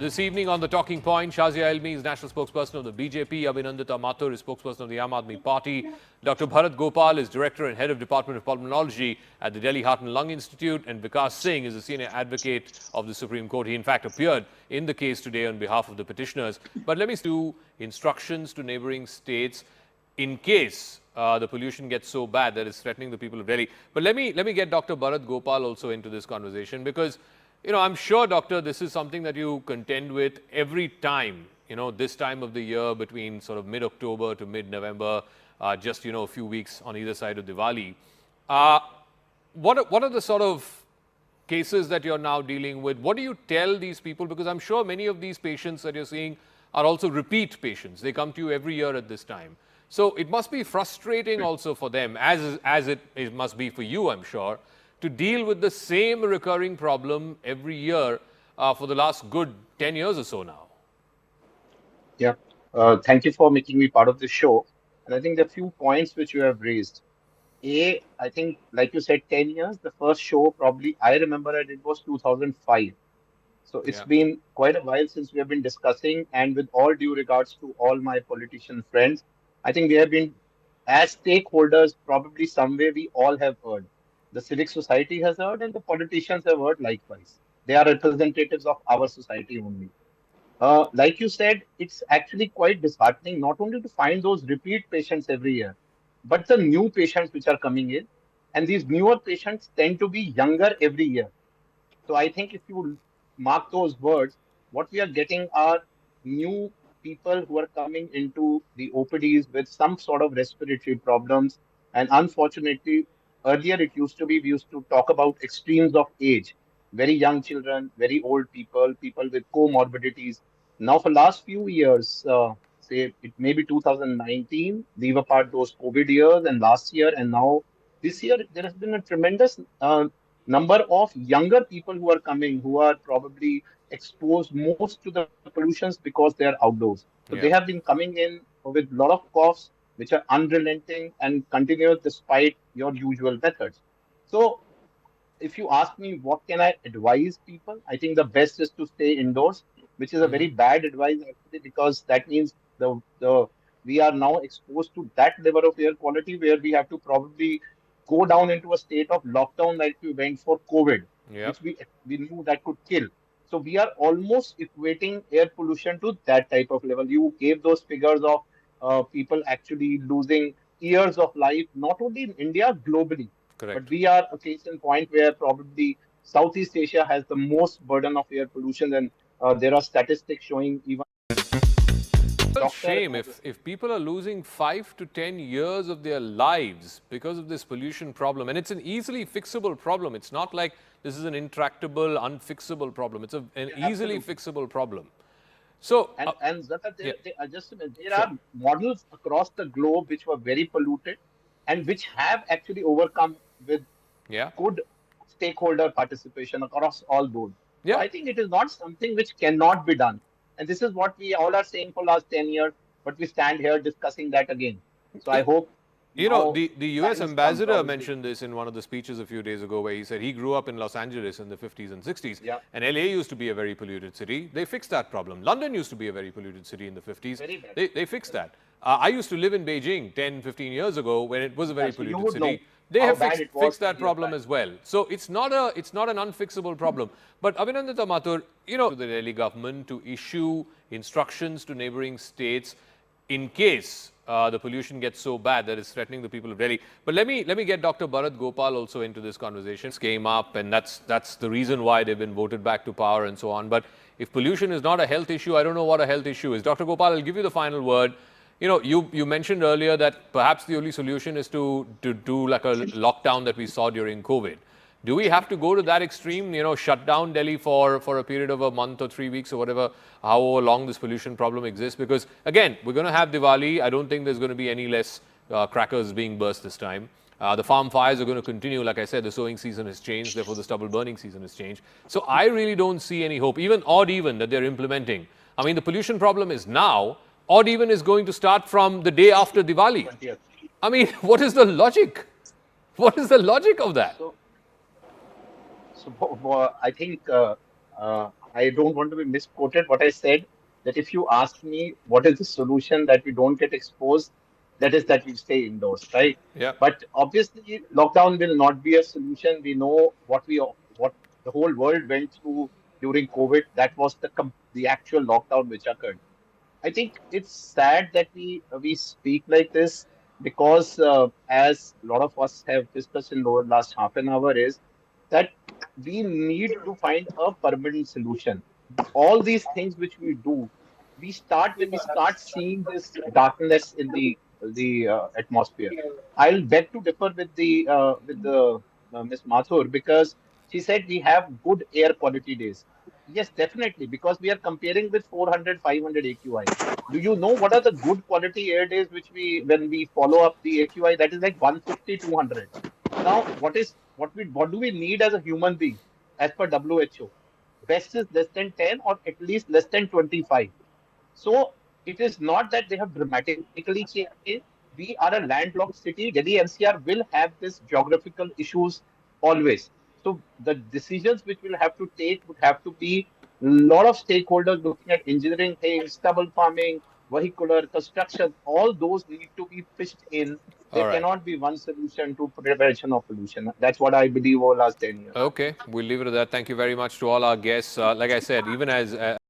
This evening on The Talking Point, Shazia Elmi is national spokesperson of the BJP, Abhinandita Mathur is spokesperson of the Aam Aadmi Party, Dr. Bharat Gopal is director and head of Department of Pulmonology at the Delhi Heart and Lung Institute, and Vikas Singh is a senior advocate of the Supreme Court. He in fact appeared in the case today on behalf of the petitioners. But let me do instructions to neighboring states in case the pollution gets so bad that it's threatening the people of Delhi. But let me get Dr. Bharat Gopal also into this conversation, because I'm sure, Doctor, this is something that you contend with every time, this time of the year between sort of mid-October to mid-November, just, a few weeks on either side of Diwali. What are the sort of cases that you're now dealing with? What do you tell these people? Because I'm sure many of these patients that you're seeing are also repeat patients. They come to you every year at this time. So it must be frustrating also for them, as it must be for you, I'm sure, to deal with the same recurring problem every year for the last good 10 years or so now. Yeah. Thank you for making me part of the show. And I think the few points which you have raised. I think, like you said, 10 years. The first show, probably, I remember it was 2005. So it's been quite a while since we have been discussing. And with all due regards to all my politician friends, I think we have been, as stakeholders, probably somewhere we all have heard. The civic society has heard, and the politicians have heard likewise. They are representatives of our society only. Like you said, it's actually quite disheartening not only to find those repeat patients every year, but the new patients which are coming in. And these newer patients tend to be younger every year. So I think if you mark those words, what we are getting are new people who are coming into the OPDs with some sort of respiratory problems. And unfortunately, earlier it used to be, we used to talk about extremes of age, very young children, very old people, people with comorbidities. Now, for last few years, say it may be 2019, leave apart those COVID years, and last year, and now this year, there has been a tremendous number of younger people who are coming, who are probably exposed most to the pollutions because they are outdoors. So they have been coming in with a lot of coughs, which are unrelenting and continuous despite your usual methods. So if you ask me what can I advise people, I think the best is to stay indoors, which is a very bad advice actually, because that means the we are now exposed to that level of air quality where we have to probably go down into a state of lockdown like we went for COVID, which we knew that could kill. So we are almost equating air pollution to that type of level. You gave those figures of people actually losing years of life, not only in India, globally. But we are a case in point where probably Southeast Asia has the most burden of air pollution, and there are statistics showing even. Well, shame if people are losing 5 to 10 years of their lives because of this pollution problem, and it's an easily fixable problem. It's not like this is an intractable, unfixable problem. It's an easily fixable problem. So, Zata, there are models across the globe which were very polluted and which have actually overcome with good stakeholder participation across all boards. So I think it is not something which cannot be done. And this is what we all are saying for last 10 years, but we stand here discussing that again. So I hope. The US ambassador mentioned this in one of the speeches a few days ago, where he said he grew up in Los Angeles in the 50s and 60s, and LA used to be a very polluted city. They fixed that problem. London used to be a very polluted city in the 50s. They fixed that. I used to live in Beijing 10, 15 years ago when it was a very polluted city. They have fixed that problem as well. So it's not an unfixable problem. But Abhinandita Mathur, the Delhi government to issue instructions to neighboring states in case the pollution gets so bad that it's threatening the people of Delhi. But let me get Dr. Bharat Gopal also into this conversation. It came up, and that's the reason why they've been voted back to power and so on. But if pollution is not a health issue, I don't know what a health issue is. Dr. Gopal, I'll give you the final word. You mentioned earlier that perhaps the only solution is to do like a lockdown that we saw during COVID. Do we have to go to that extreme, shut down Delhi for a period of a month or 3 weeks or whatever, however long this pollution problem exists? Because, again, we're going to have Diwali. I don't think there's going to be any less crackers being burst this time. The farm fires are going to continue. Like I said, the sowing season has changed. Therefore, the stubble burning season has changed. So I really don't see any hope, even odd even, that they're implementing. I mean, the pollution problem is now. Odd even is going to start from the day after Diwali. I mean, what is the logic? What is the logic of that? So I think I don't want to be misquoted. What I said that if you ask me what is the solution that we don't get exposed, that is that we stay indoors, right? Yeah. But obviously, lockdown will not be a solution. We know what the whole world went through during COVID. That was the actual lockdown which occurred. I think it's sad that we speak like this because as a lot of us have discussed in the last half an hour is that we need to find a permanent solution. All these things which we do, we start when we start seeing this darkness in the atmosphere. I'll beg to differ with the Miss Mathur because she said we have good air quality days. Yes, definitely, because we are comparing with 400, 500 AQI. Do you know what are the good quality air days which when we follow up the AQI, that is like 150, 200. Now, what do we need as a human being as per WHO? Best is less than 10 or at least less than 25. So it is not that they have dramatically changed. We are a landlocked city. Delhi NCR will have this geographical issues always. So the decisions which we'll have to take would have to be a lot of stakeholders looking at engineering things, stubble farming, vehicular construction. All those need to be pitched in. There All right. cannot be one solution to prevention of pollution. That's what I believe over the last 10 years. Okay, we'll leave it at that. Thank you very much to all our guests. Like I said, even as